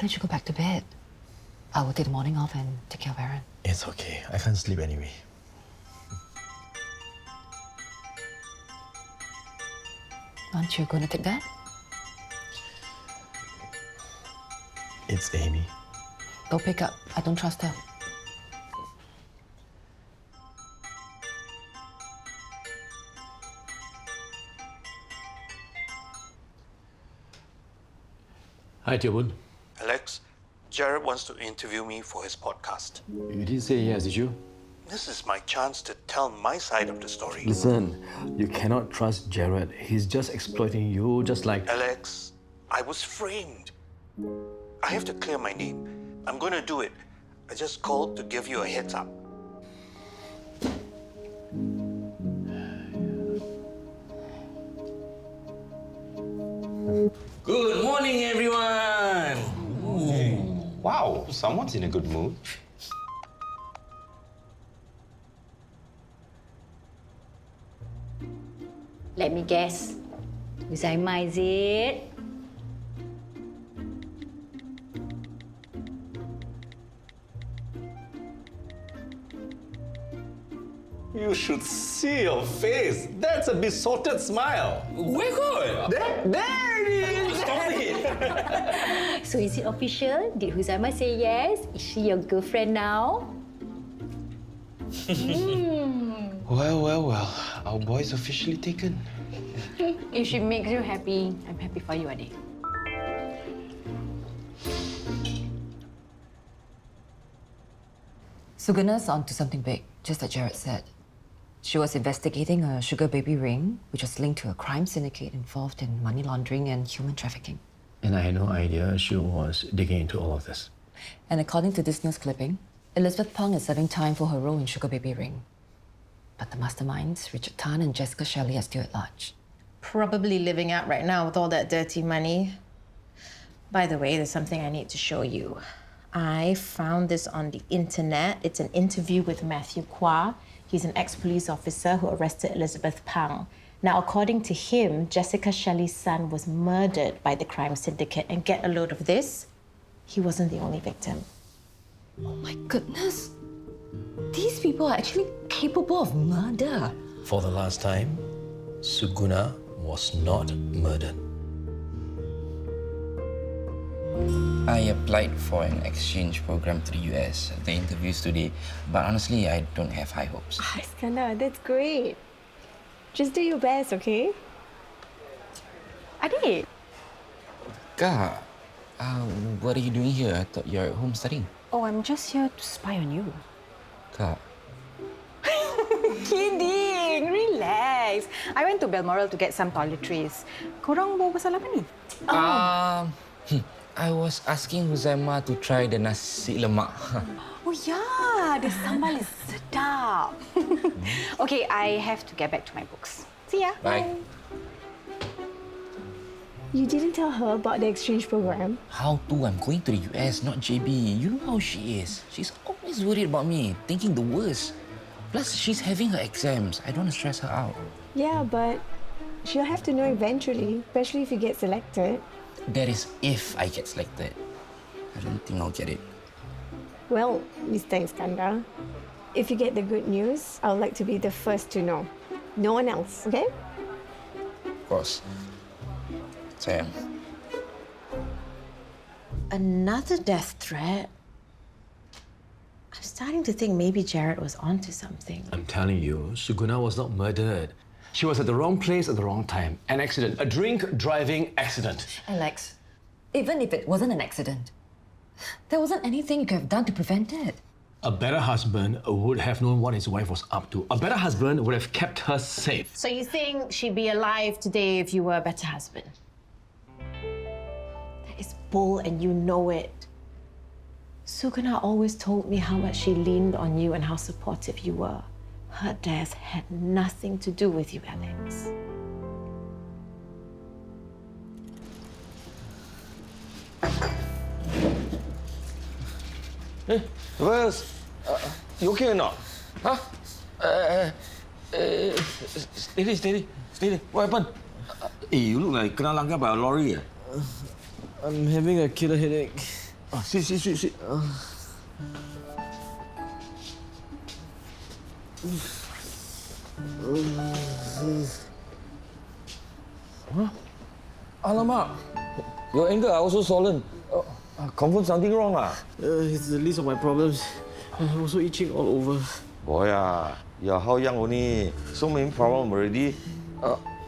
let you go back to bed? I will take the morning off and take care of Aaron. It's okay. I can't sleep anyway. Aren't you going to take that? It's Amy. Don't pick up. I don't trust her. Hi, Tioboon. Alex, Jared wants to interview me for his podcast. You didn't say yes, did you? This is my chance to tell my side of the story. Listen, you cannot trust Jared. He's just exploiting you, just like... Alex, I was framed. I have to clear my name. I'm going to do it. I just called to give you a heads up. Good morning, everyone! Wow, someone's in a good mood. Let me guess. Uzaima, is it? You should see your face. That's a besotted smile. Where good? There it is. Stop it. So is it official? Did Huzaima say yes? Is she your girlfriend now? Well. Our boy's officially taken. If she makes you happy, I'm happy for you, Ade. Suguna's onto something big, just like Jared said. She was investigating a sugar baby ring, which was linked to a crime syndicate involved in money laundering and human trafficking. And I had no idea she was digging into all of this. And according to this news clipping, Elizabeth Pang is serving time for her role in Sugar Baby Ring. But the masterminds, Richard Tan and Jessica Shelley, are still at large. Probably living out right now with all that dirty money. By the way, there's something I need to show you. I found this on the internet. It's an interview with Matthew Kwa. He's an ex-police officer who arrested Elizabeth Pang. Now, according to him, Jessica Shelley's son was murdered by the crime syndicate. And get a load of this, he wasn't the only victim. Oh my goodness! These people are actually capable of murder. For the last time, Suguna was not murdered. I applied for an exchange program to the US. The interview's today, but honestly, I don't have high hopes. Iskandar, that's great. Just do your best, okay? Ade, Kak, what are you doing here? I thought you're at home studying. Oh, I'm just here to spy on you. Kak, Kidding, relax. I went to Balmoral to get some toiletries. Korang bawa pasal apa ni? I was asking Huzaima to try the nasi lemak. Oh yeah, the sambal is sedap. Okay, I have to get back to my books. See ya. Bye. You didn't tell her about the exchange program? How to? I'm going to the US, not JB. You know how she is. She's always worried about me, thinking the worst. Plus, she's having her exams. I don't want to stress her out. Yeah, but she'll have to know eventually, especially if you get selected. That is if I get selected. I don't think I'll get it. Well, Mr. Iskandar, if you get the good news, I would like to be the first to know. No one else, okay? Of course. Sayang. Another death threat? I'm starting to think maybe Jared was onto something. I'm telling you, Suguna was not murdered. She was at the wrong place at the wrong time. An accident. A drink-driving accident. Alex, even if it wasn't an accident, there wasn't anything you could have done to prevent it. A better husband would have known what his wife was up to. A better husband would have kept her safe. So you think she'd be alive today if you were a better husband? That is bull and you know it. Suguna always told me how much she leaned on you and how supportive you were. Her death had nothing to do with you, Alex. Tobias, you okay or not? Huh? Steady. What happened? Hey, you look like kena langgar by a lorry. I'm having a killer headache. Sit. Alamak, your ankle are also swollen. Confirm something wrong lah. It's the least of my problems. I'm also itching all over. Boy, you're how young only. So many problems already.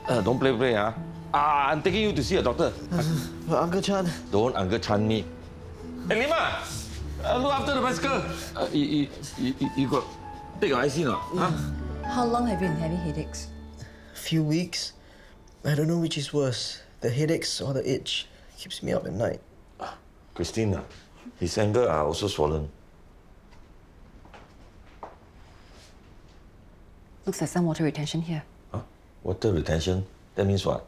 Don't play, ah. I'm taking you to see a doctor. But Uncle Chan... Don't Uncle Chan me. Hey, Lima! Look after the bicycle. You got take your IC not? Huh? How long have you been having headaches? A few weeks. I don't know which is worse, the headaches or the itch. Keeps me up at night. Christina, his ankle are also swollen. Looks like some water retention here. Huh? Water retention? That means what?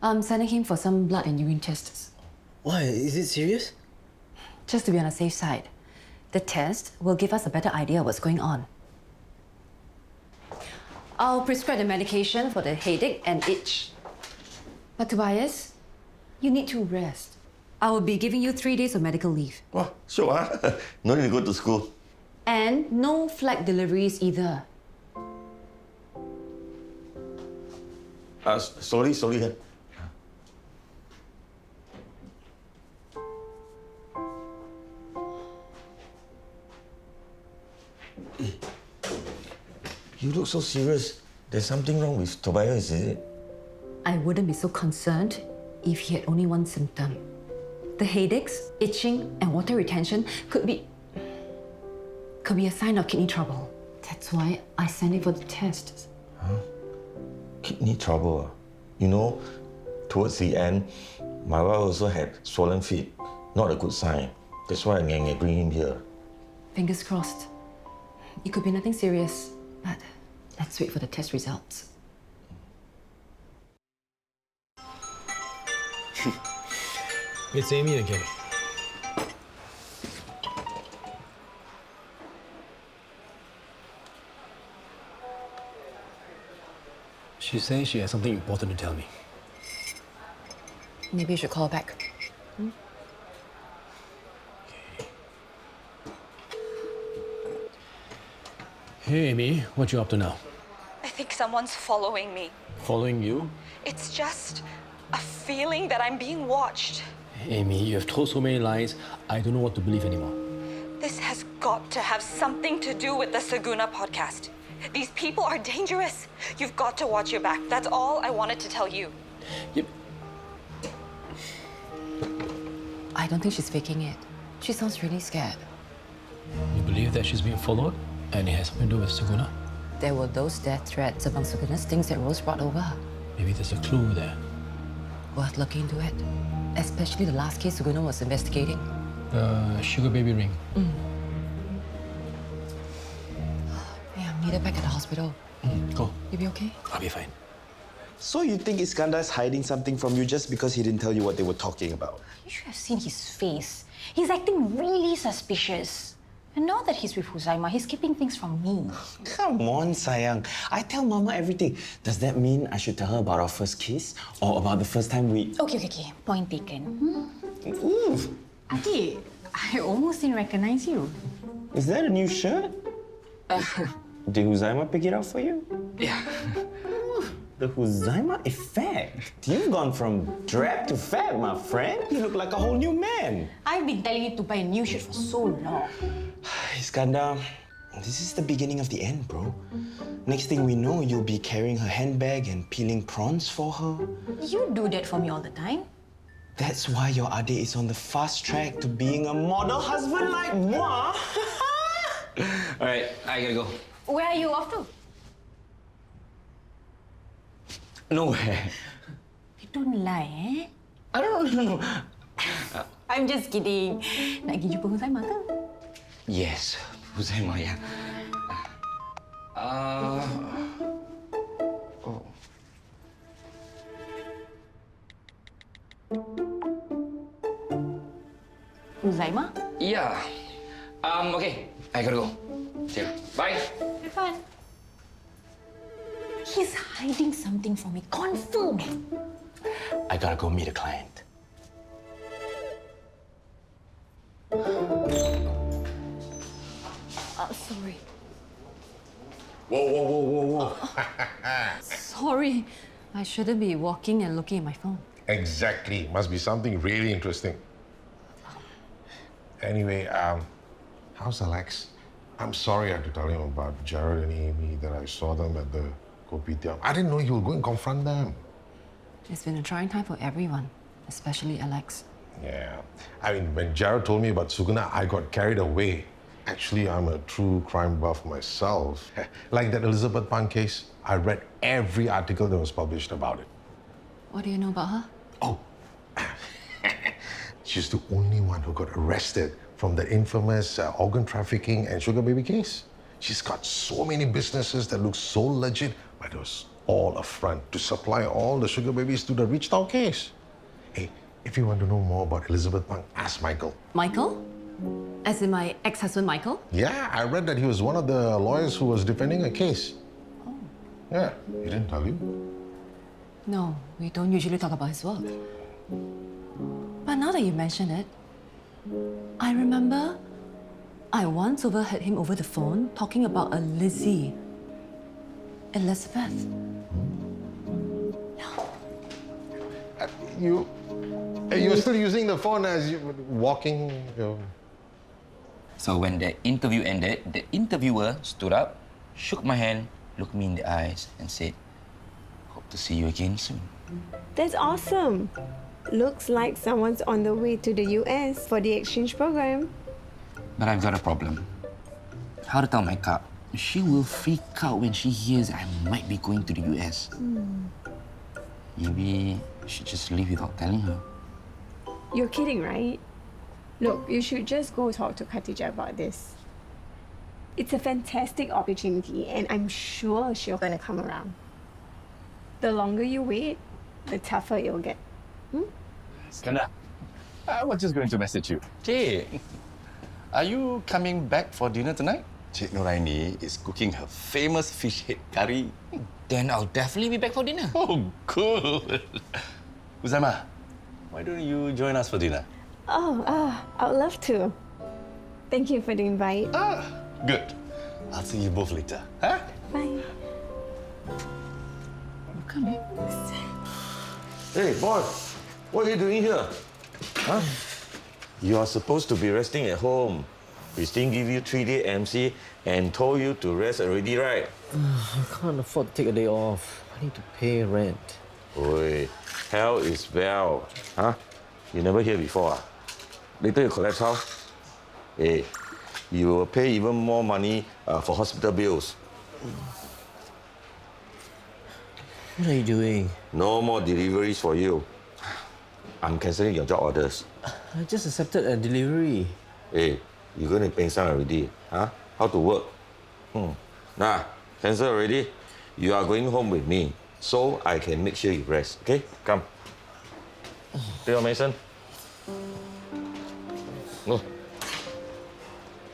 I'm sending him for some blood and urine tests. Why? Is it serious? Just to be on the safe side. The test will give us a better idea of what's going on. I'll prescribe the medication for the headache and itch. But Tobias, you need to rest. I will be giving you 3 days of medical leave. Oh, sure, huh? No need to go to school. And no flight deliveries either. Sorry. You look so serious. There's something wrong with Tobias, is it? I wouldn't be so concerned if he had only one symptom. The headaches, itching, and water retention could be a sign of kidney trouble. That's why I sent him for the tests. Kidney trouble. You know, towards the end, my wife also had swollen feet. Not a good sign. That's why I bring him here. Fingers crossed. It could be nothing serious, but let's wait for the test results. It's Amy again. She says she has something important to tell me. Maybe you should call her back. Hey, Amy, what you up to now? I think someone's following me. Following you? It's just a feeling that I'm being watched. Amy, you have told so many lies, I don't know what to believe anymore. This has got to have something to do with the Suguna podcast. These people are dangerous. You've got to watch your back. That's all I wanted to tell you. Yep. I don't think she's faking it. She sounds really scared. You believe that she's being followed? And it has something to do with Suguna? There were those death threats among Suguna's things that Rose brought over. Maybe there's a clue there. Worth looking into it. Especially the last case Suguna was investigating. The sugar baby ring. Yeah, I'm needed back at the hospital. Go. You be okay? I'll be fine. So you think Iskandar's hiding something from you just because he didn't tell you what they were talking about? You should have seen his face. He's acting really suspicious. And now that he's with Huzaima, he's keeping things from me. Come on, sayang. I tell Mama everything. Does that mean I should tell her about our first kiss? Or about the first time we... Okay. Point taken. Ooh, Ati, I almost didn't recognize you. is that a new shirt? Did Huzaima pick it out for you? Yeah. The Huzaima effect. You've gone from drab to fat, my friend. You look like a whole new man. I've been telling you to buy a new shirt for so long. Iskandar, this is the beginning of the end, bro. Next thing we know, you'll be carrying her handbag and peeling prawns for her. You do that for me all the time. That's why your Ade is on the fast track to being a model husband like moi. All right, I gotta go. Where are you off to? Nowhere. You don't lie, eh? I don't know. I'm just kidding. Nak pergi jumpa Huzaima ke? Yes, Huzaima, ya. Huzaima? Yeah. Okay, I gotta go. See you. Bye. Have fun. He's hiding something from me. Confirm. I gotta go meet a client. Whoa. Sorry, I shouldn't be walking and looking at my phone. Exactly. Must be something really interesting. Anyway, how's Alex? I'm sorry I had to tell him about Jared and Amy, that I saw them at the kopitiam. I didn't know you were going to confront them. It's been a trying time for everyone, especially Alex. Yeah. I mean, when Jared told me about Suguna, I got carried away. Actually, I'm a true crime buff myself. Like that Elizabeth Pang case, I read every article that was published about it. What do you know about her? Oh, she's the only one who got arrested from the infamous organ trafficking and sugar baby case. She's got so many businesses that look so legit, but it was all a front to supply all the sugar babies to the Rich Town case. Hey, if you want to know more about Elizabeth Pang, ask Michael. Michael? As in my ex-husband, Michael? Yeah, I read that he was one of the lawyers who was defending her case. Oh. Yeah, he didn't tell you? No, we don't usually talk about his work. But now that you mention it, I remember I once overheard him over the phone talking about a Lizzie. Elizabeth. You're still using the phone as you walking. So when the interview ended, the interviewer stood up, shook my hand, looked me in the eyes, and said, "Hope to see you again soon." That's awesome. Looks like someone's on the way to the US for the exchange program. But I've got a problem. How to tell my kak? She will freak out when she hears I might be going to the US. Maybe I should just leave without telling her. You're kidding, right? Look, you should just go talk to Khatijah about this. It's a fantastic opportunity, and I'm sure she's gonna come around. The longer you wait, the tougher it'll get. Iskandar, I was just going to message you. Cik, are you coming back for dinner tonight? Cik Noraini is cooking her famous fish head curry. Then I'll definitely be back for dinner. Oh, cool. Uzaima, why don't you join us for dinner? I'd love to. Thank you for the invite. Good. I'll see you both later. Huh? Bye. Come here. Hey, boy, what are you doing here? Huh? You are supposed to be resting at home. Christine gave you 3-day MC and told you to rest already, right? I can't afford to take a day off. I need to pay rent. Oi, hell is well. Huh? You never hear before, ah? Later you collapse how? Hey, you will pay even more money for hospital bills. What are you doing? No more deliveries for you. I'm cancelling your job orders. I just accepted a delivery. Hey, you're going to pay some already. Huh? How to work? Nah, cancel already. You are going home with me, so I can make sure you rest. Okay? Come. Take your medicine. No.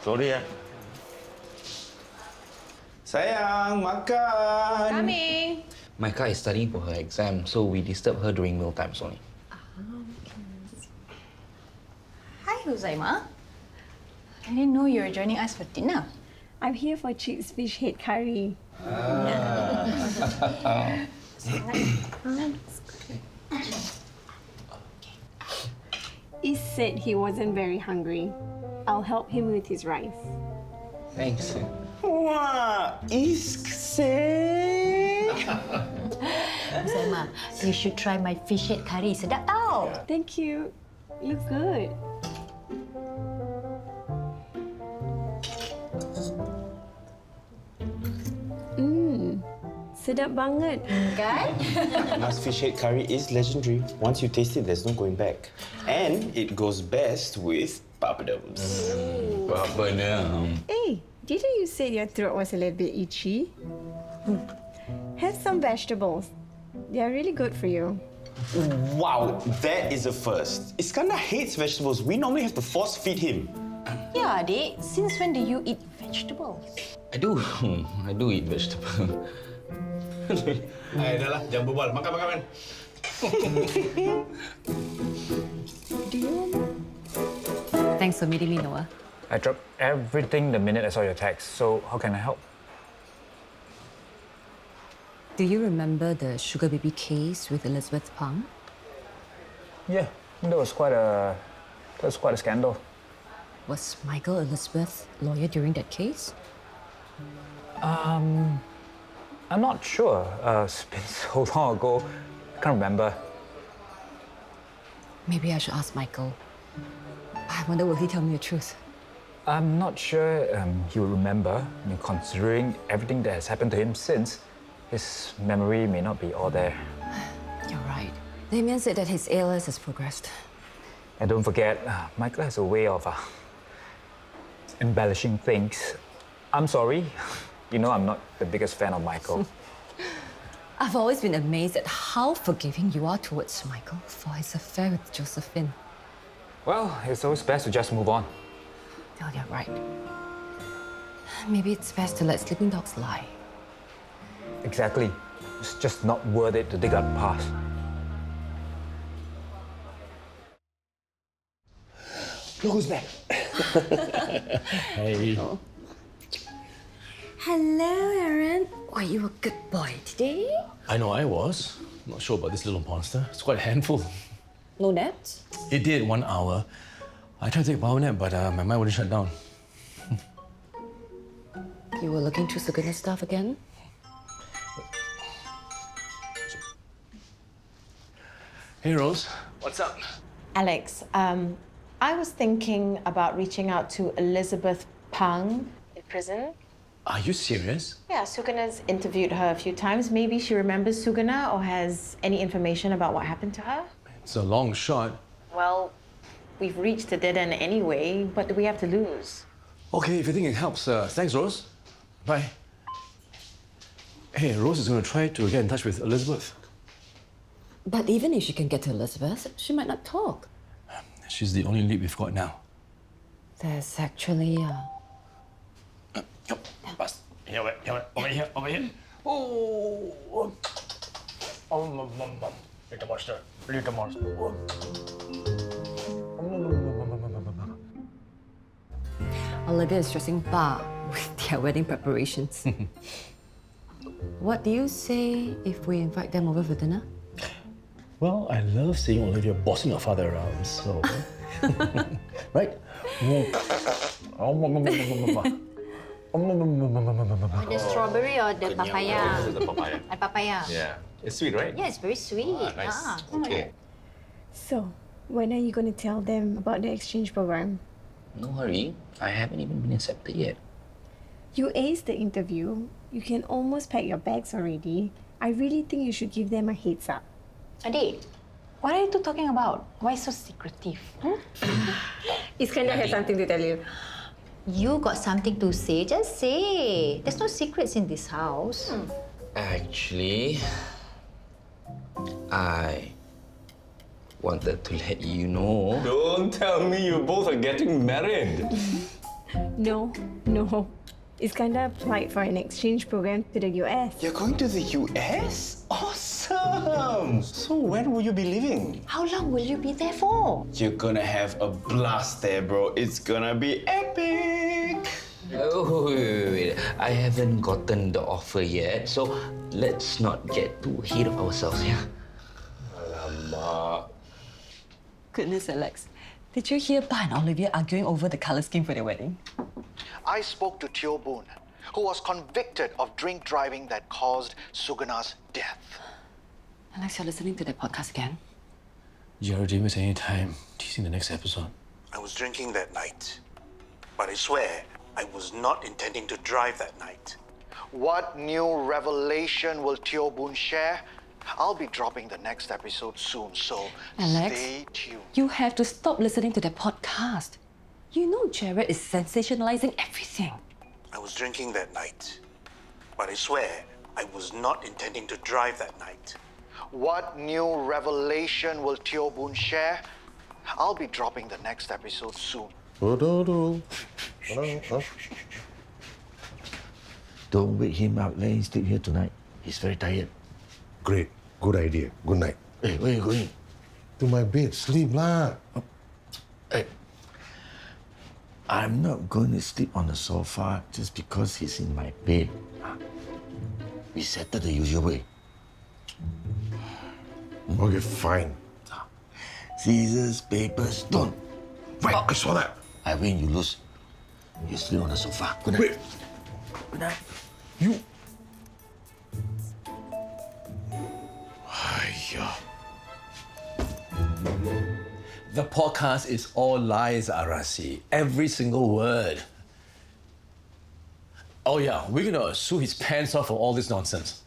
Sorry, Sayang, makan. Coming. My kak is studying for her exam, so we disturb her during meal times only. Hi, Huzaima. I didn't know you were joining us for dinner. I'm here for Chick's fish head curry. He said he wasn't very hungry. I'll help him with his rice. Thanks. Wah, Isk say. Huzaima, you should try my fish head curry. Sedap tau. Thank you. Looks good. Sedap banget. Kan? Mas fish head curry is legendary. Once you taste it, there's no going back. And it goes best with papadums. Papadum. Hey, didn't you say your throat was a little bit itchy? Have some vegetables. They are really good for you. Wow, that is a first. Iskandar hates vegetables. We normally have to force feed him. Yeah, adik. Since when do you eat vegetables? I do. I do eat vegetable. Dah lah, jangan berbual. Makan. Do you want more? Thanks for meeting me, Noah. I dropped everything the minute I saw your text, so how can I help? Do you remember the sugar baby case with Elizabeth Pang? Yeah, that was quite a scandal. Was Michael Elizabeth's lawyer during that case? I'm not sure. It's been so long ago. I can't remember. Maybe I should ask Michael. I wonder will he tell me the truth? I'm not sure he will remember. I mean, considering everything that has happened to him since, his memory may not be all there. You're right. Damien said that his ALS has progressed. And don't forget, Michael has a way of embellishing things. I'm sorry. You know I'm not the biggest fan of Michael. I've always been amazed at how forgiving you are towards Michael for his affair with Josephine. Well, it's always best to just move on. Oh, you're right. Maybe it's best to let sleeping dogs lie. Exactly. It's just not worth it to dig up the past. Look who's back. Hey. Oh. Hello, Aaron. Are you a good boy today? I know I was. Not sure about this little monster. It's quite a handful. No naps? It did 1 hour. I tried to take a power nap, but my mind wouldn't shut down. You were looking through Suguna's stuff again? Hey, Rose. What's up? Alex, I was thinking about reaching out to Elizabeth Pang in prison. Are you serious? Yeah, Suguna's interviewed her a few times. Maybe she remembers Suguna or has any information about what happened to her. It's a long shot. Well, we've reached a dead end anyway. What do we have to lose? Okay, if you think it helps, thanks, Rose. Bye. Hey, Rose is going to try to get in touch with Elizabeth. But even if she can get to Elizabeth, she might not talk. She's the only lead we've got now. There's actually Bust. Here, over here. Oh. Little monster. Olivia is stressing Pa with their wedding preparations. What do you say if we invite them over for dinner? Well, I love seeing Olivia bossing her father around, so... right? The strawberry or the papaya? This is the papaya. The papaya. Yeah. It's sweet, right? Yeah, it's very sweet. Nice. Ah. Okay. So, when are you going to tell them about the exchange program? No hurry. I haven't even been accepted yet. You aced the interview. You can almost pack your bags already. I really think you should give them a heads up. Adi, what are you two talking about? Why so secretive? Iskandar has something to tell you. You got something to say? Just say. There's no secrets in this house. Actually, I wanted to let you know. Don't tell me you both are getting married. No. Iskandar applied for an exchange program to the US. You're going to the US? Awesome! So when will you be leaving? How long will you be there for? You're gonna have a blast there, bro. It's gonna be epic! Oh, wait. I haven't gotten the offer yet, so let's not get too ahead of ourselves, yeah? Alamak. Goodness, Alex. Did you hear Pa and Olivia arguing over the colour scheme for their wedding? I spoke to Teo Boon, who was convicted of drink driving that caused Suguna's death. Alex, you're listening to that podcast again? Jared, didn't waste any time teasing the next episode. I was drinking that night, but I swear I was not intending to drive that night. What new revelation will Teo Boon share? I'll be dropping the next episode soon, so Alex, stay tuned. you have to stop listening to that podcast. You know Jared is sensationalizing everything. I was drinking that night, but I swear I was not intending to drive that night. What new revelation will Teo Boon share? I'll be dropping the next episode soon. Don't wake him up. Let him sleep here tonight. He's very tired. Great. Good idea. Good night. Hey, where are you going? To my bed. Sleep lah. Hey, I'm not going to sleep on the sofa just because he's in my bed. We settle the usual way. Okay, fine. Scissors, paper, stone. Right, I saw that. I win, you lose. You're still on the sofa. Good night. Wait. Good night. You. Hiya. The podcast is all lies, Arasi. Every single word. Oh yeah, we're gonna sue his pants off for all this nonsense.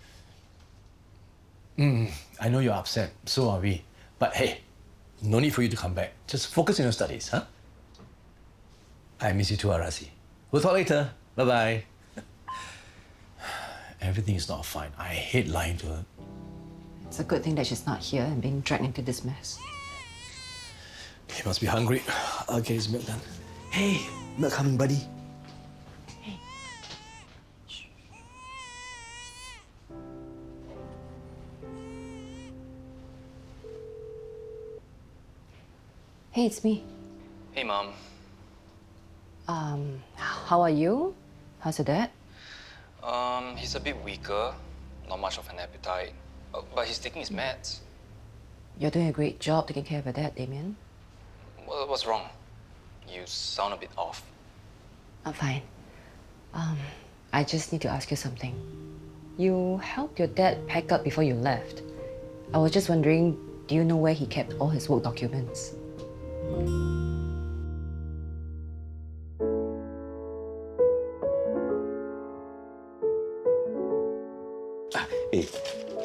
I know you're upset, so are we. But hey, no need for you to come back. Just focus on your studies, huh? I miss you too, Arasi. We'll talk later. Bye-bye. Everything is not fine. I hate lying to her. It's a good thing that she's not here and being dragged into this mess. He must be hungry. I'll get his milk done. Hey, milk coming, buddy. Hey, it's me. Hey, Mom. How are you? How's your dad? He's a bit weaker. Not much of an appetite. But he's taking his meds. You're doing a great job taking care of your dad, Damien. What's wrong? You sound a bit off. I'm fine. I just need to ask you something. You helped your dad pack up before you left. I was just wondering, do you know where he kept all his work documents? Hey,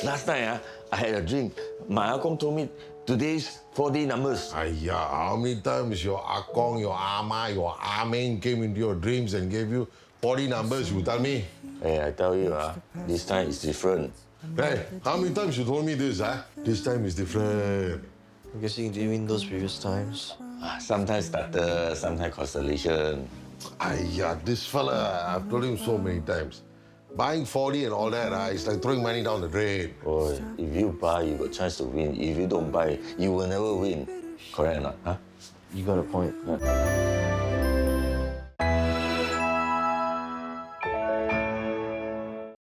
last night I had a dream. My Akong told me today's 4D numbers. Aiya, how many times your Akong, your Ama, your Amen came into your dreams and gave you 40 numbers, you tell me? Hey, I tell you, this time is different. Hey, how many times you told me this, This time is different. I'm guessing you didn't win those previous times. Sometimes starter, sometimes constellation. Aiya, this fella, I've told him so many times. Buying 40 and all that, it's like throwing money down the drain. Boy, if you buy, you got chance to win. If you don't buy, you will never win. Correct or not? Huh? You got a point.